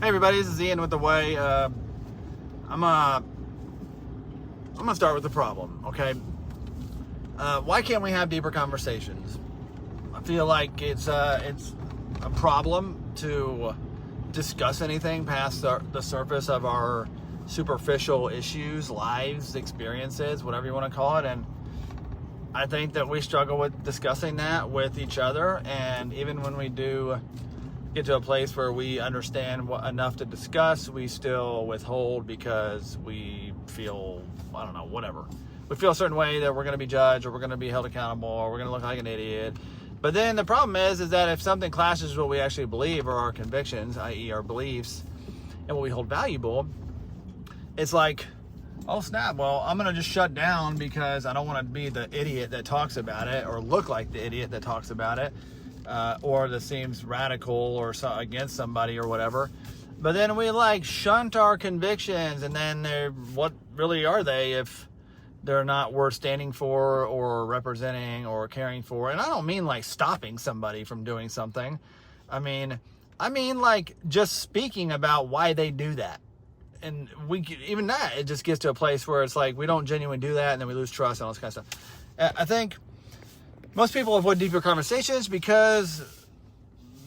Hey everybody, this is Ian with The Way. I'm gonna start with the problem, okay? Why can't we have deeper conversations? I feel like it's a problem to discuss anything past the surface of our superficial issues, lives, experiences, whatever you want to call it. And I think that we struggle with discussing that with each other. And even when we do get to a place where we understand enough to discuss, we still withhold because we feel, I don't know, whatever. We feel a certain way that we're going to be judged, or we're going to be held accountable, or we're going to look like an idiot. But then the problem is that if something clashes with what we actually believe, or our convictions, i.e. our beliefs, and what we hold valuable, it's like, oh snap, well, I'm going to just shut down because I don't want to be the idiot that talks about it, or look like the idiot that talks about it. Or that seems radical or against somebody or whatever. But then we shunt our convictions, and then what really are they if they're not worth standing for or representing or caring for? And I don't mean stopping somebody from doing something. I mean just speaking about why they do that. And even that, it just gets to a place where it's we don't genuinely do that, and then we lose trust and all this kind of stuff. I think most people avoid deeper conversations because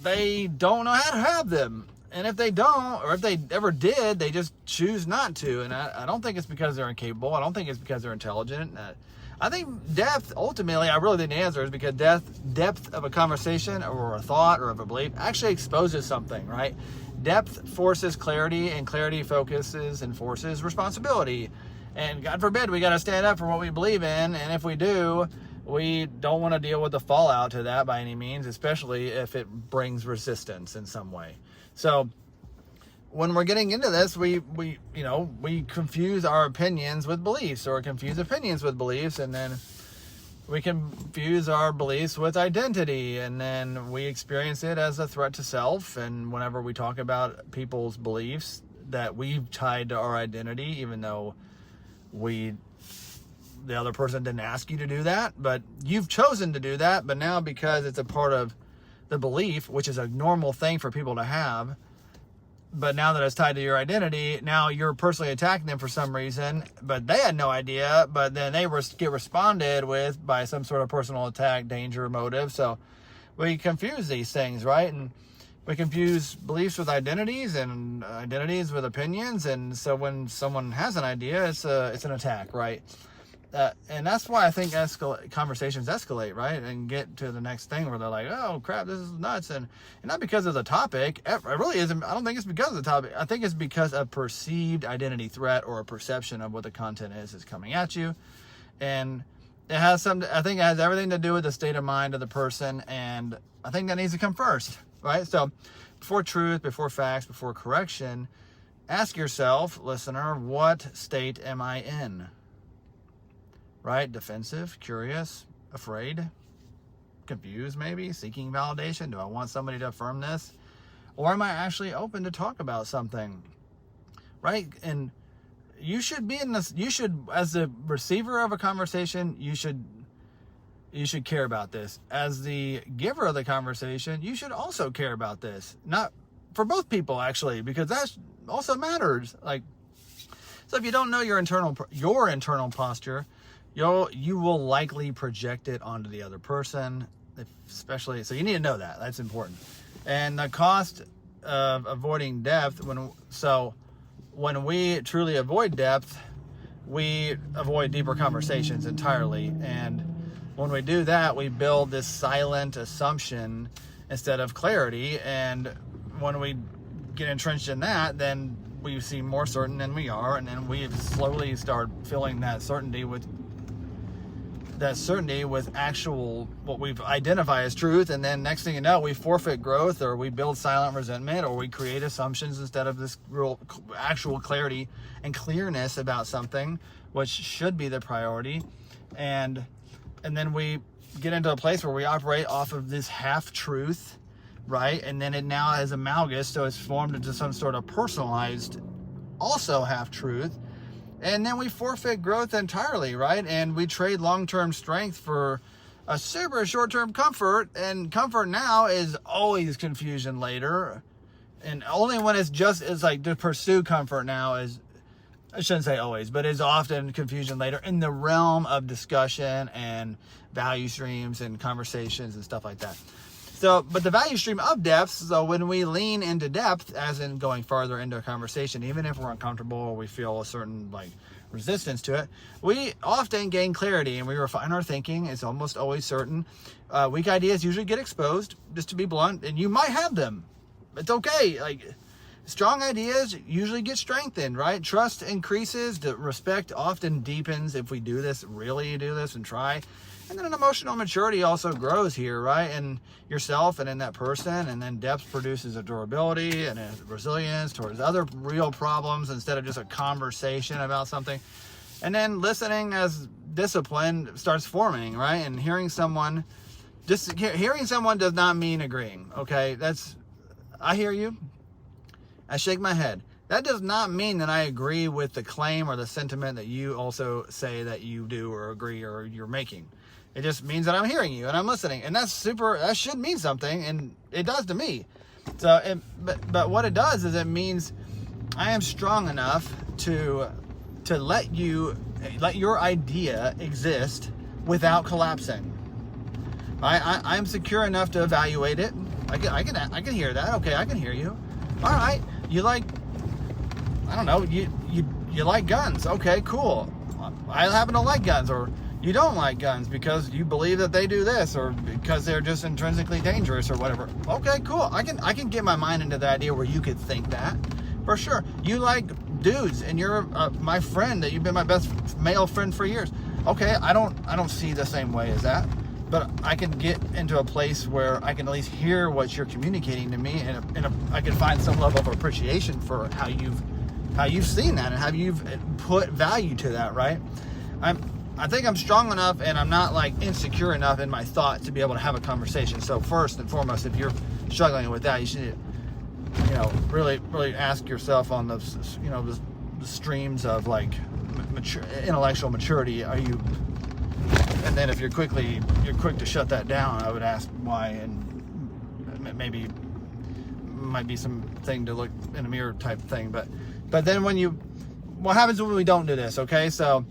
they don't know how to have them. And if they don't, or if they ever did, they just choose not to. And I don't think it's because they're incapable. I don't think it's because they're intelligent. I think depth, ultimately, I really think the answer is because depth of a conversation or a thought or of a belief actually exposes something, right? Depth forces clarity, and clarity focuses and forces responsibility. And God forbid we got to stand up for what we believe in. And if we do, we don't want to deal with the fallout to that by any means, especially if it brings resistance in some way. So when we're getting into this, we confuse our opinions with beliefs, or confuse opinions with beliefs, and then we confuse our beliefs with identity, and then we experience it as a threat to self. And whenever we talk about people's beliefs that we've tied to our identity, even though the other person didn't ask you to do that, but you've chosen to do that. But now, because it's a part of the belief, which is a normal thing for people to have, but now that it's tied to your identity, now you're personally attacking them for some reason, but they had no idea, but then they get responded with by some sort of personal attack, danger, motive. So we confuse these things, right? And we confuse beliefs with identities, and identities with opinions. And so when someone has an idea, it's an attack, right? And that's why I think conversations escalate, right? And get to the next thing where they're like, oh crap, this is nuts. And not because of the topic. It really isn't. I don't think it's because of the topic. I think it's because of perceived identity threat, or a perception of what the content is coming at you. And it has I think it has everything to do with the state of mind of the person. And I think that needs to come first, right? So before truth, before facts, before correction, ask yourself, listener, what state am I in? Right? Defensive, curious, afraid, confused maybe, seeking validation. Do I want somebody to affirm this? Or am I actually open to talk about something? Right? And you should be in this, as the receiver of a conversation, you should care about this. As the giver of the conversation, you should also care about this. Not for both people, actually, because that also matters. So if you don't know your internal posture, you will likely project it onto the other person, especially. So you need to know that. That's important. And the cost of avoiding depth, when we truly avoid depth, we avoid deeper conversations entirely. And when we do that, we build this silent assumption instead of clarity. And when we get entrenched in that, then we seem more certain than we are. And then we slowly start filling that certainty with actual what we've identified as truth. And then next thing you know, we forfeit growth, or we build silent resentment, or we create assumptions instead of this real actual clarity and clearness about something, which should be the priority. And then we get into a place where we operate off of this half truth, right? And then it now is amalgamous, so it's formed into some sort of personalized also half truth. And then we forfeit growth entirely, right? And we trade long-term strength for a super short-term comfort. And comfort now is always confusion later. And only when it's like to pursue comfort now is, I shouldn't say always, but is often confusion later in the realm of discussion and value streams and conversations and stuff like that. So, but the value stream of depth, so when we lean into depth, as in going farther into a conversation, even if we're uncomfortable or we feel a certain like resistance to it, we often gain clarity and we refine our thinking. It's almost always certain. Weak ideas usually get exposed, just to be blunt, and you might have them. It's okay. Like, strong ideas usually get strengthened, right? Trust increases, the respect often deepens if we do this and try. And then an emotional maturity also grows here, right? In yourself and in that person. And then depth produces a durability and a resilience towards other real problems instead of just a conversation about something. And then listening as discipline starts forming, right? And hearing someone does not mean agreeing, okay? I hear you. I shake my head. That does not mean that I agree with the claim or the sentiment that you also say that you do or agree or you're making. It just means that I'm hearing you and I'm listening, and that should mean something, and it does to me. So, but what it does is it means I am strong enough to let your idea exist without collapsing. I'm secure enough to evaluate it. I can hear that. Okay, I can hear you. All right, you like, I don't know, you like guns. Okay, cool. I happen to like guns, or you don't like guns because you believe that they do this, or because they're just intrinsically dangerous, or whatever. Okay, cool. I can get my mind into the idea where you could think that, for sure. You like dudes, and you're my friend, that you've been my best male friend for years. Okay, I don't see the same way as that, but I can get into a place where I can at least hear what you're communicating to me, and I can find some level of appreciation for how you've seen that and how you've put value to that, right? I think I'm strong enough, and I'm not like insecure enough in my thought to be able to have a conversation. So first and foremost, if you're struggling with that, you should, really, really ask yourself on the streams of like intellectual maturity. Are you? And then if you're quick to shut that down, I would ask why, and maybe might be something to look in a mirror type thing. But then what happens when we don't do this? Okay, so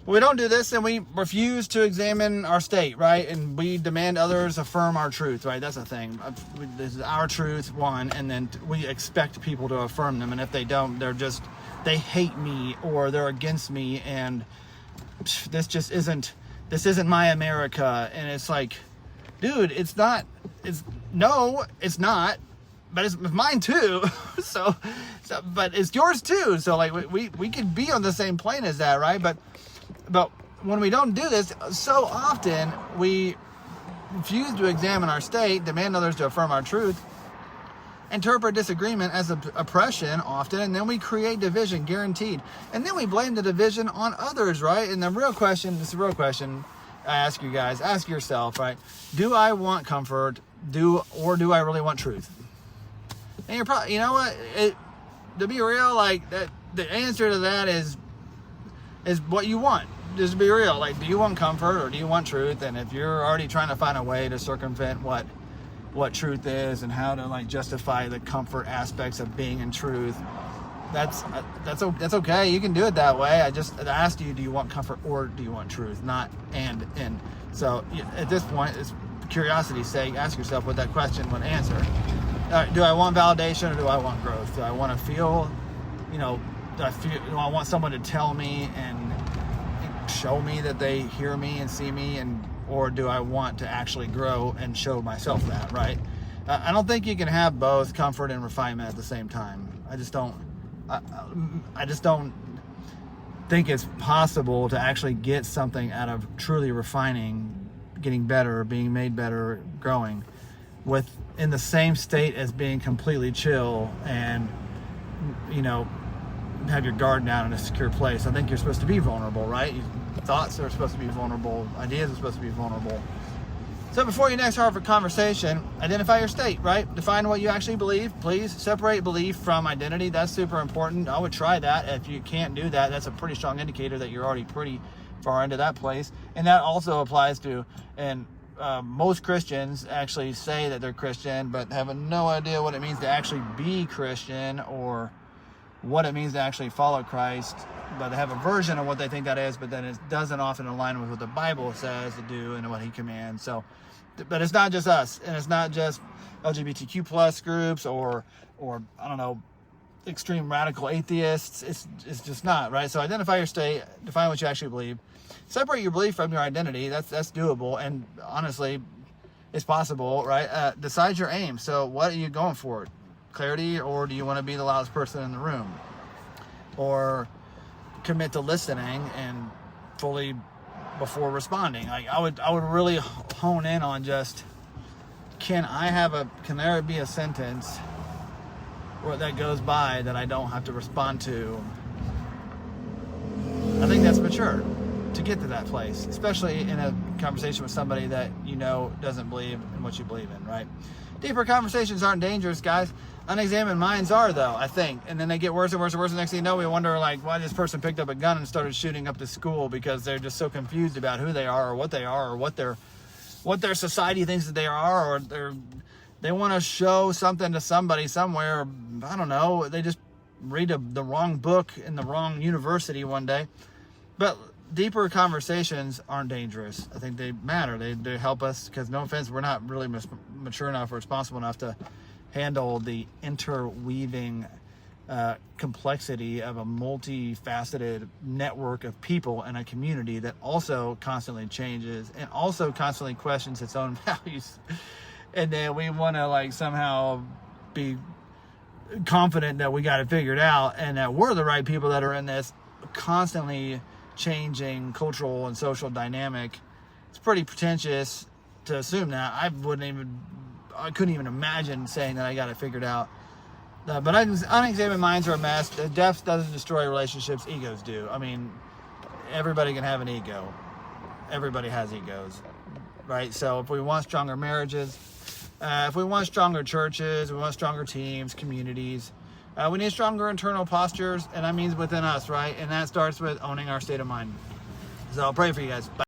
we don't do this and we refuse to examine our state, right? And we demand others affirm our truth, right? That's the thing. This is our truth, one, and then we expect people to affirm them. And if they don't, they hate me or they're against me, and this isn't my America. And it's like, dude, it's not, but it's mine too. so, but it's yours too. So like we could be on the same plane as that, right? But when we don't do this, so often we refuse to examine our state, demand others to affirm our truth, interpret disagreement as oppression often, and then we create division, guaranteed. And then we blame the division on others, right? And the real question I ask you guys, ask yourself, right? Do I want comfort? Or do I really want truth? And you're probably, you know what? To be real, like that, the answer to that is what you want. Just to be real, like, do you want comfort or do you want truth? And if you're already trying to find a way to circumvent what truth is and how to like justify the comfort aspects of being in truth, that's okay. You can do it that way. I just asked you, do you want comfort or do you want truth? Not and. So at this point, it's curiosity's sake, ask yourself what that question would answer. Do I want validation or do I want growth? Do I want to feel, do I want someone to tell me and show me that they hear me and see me, or do I want to actually grow and show myself that, right? I don't think you can have both comfort and refinement at the same time. I just don't think it's possible to actually get something out of truly refining, getting better, being made better, growing, in the same state as being completely chill and, have your guard down in a secure place. I think you're supposed to be vulnerable, right? Thoughts are supposed to be vulnerable. Ideas are supposed to be vulnerable. So before you next have a conversation, identify your state, right? Define what you actually believe. Please separate belief from identity. That's super important. I would try that. If you can't do that, that's a pretty strong indicator that you're already pretty far into that place. And that also applies to, and most Christians actually say that they're Christian, but have no idea what it means to actually be Christian or what it means to actually follow Christ. But they have a version of what they think that is, but then it doesn't often align with what the Bible says to do and what he commands. So, but it's not just us, and it's not just LGBTQ plus groups or I don't know, extreme radical atheists. It's just not, right? So identify your state, define what you actually believe, separate your belief from your identity. That's doable, and honestly, it's possible, right? Decide your aim. So what are you going for? Clarity, or do you want to be the loudest person in the room? Or commit to listening and fully before responding. Like I would really hone in on just, can there be a sentence that goes by that I don't have to respond to? I think that's mature to get to that place, especially in a conversation with somebody that you know doesn't believe in what you believe in, right? Deeper conversations aren't dangerous, guys. Unexamined minds are, though, I think. And then they get worse and worse and worse. The next thing you know, we wonder, like, why this person picked up a gun and started shooting up the school, because they're just so confused about who they are or what they are or what their society thinks that they are, or they want to show something to somebody somewhere. I don't know. They just read the wrong book in the wrong university one day. But deeper conversations aren't dangerous. I think they matter. They help us, because, no offense, we're not really mature enough or responsible enough to handle the interweaving complexity of a multifaceted network of people in a community that also constantly changes and also constantly questions its own values. And then we want to, like, somehow be confident that we got it figured out and that we're the right people that are in this constantly changing cultural and social dynamic. It's pretty pretentious to assume that. I couldn't even imagine saying that I got it figured out. But unexamined minds are a mess. Death doesn't destroy relationships. Egos do. I mean, everybody can have an ego. Everybody has egos, right? So if we want stronger marriages, if we want stronger churches, we want stronger teams, communities, we need stronger internal postures, and that means within us, right? And that starts with owning our state of mind. So I'll pray for you guys. Bye.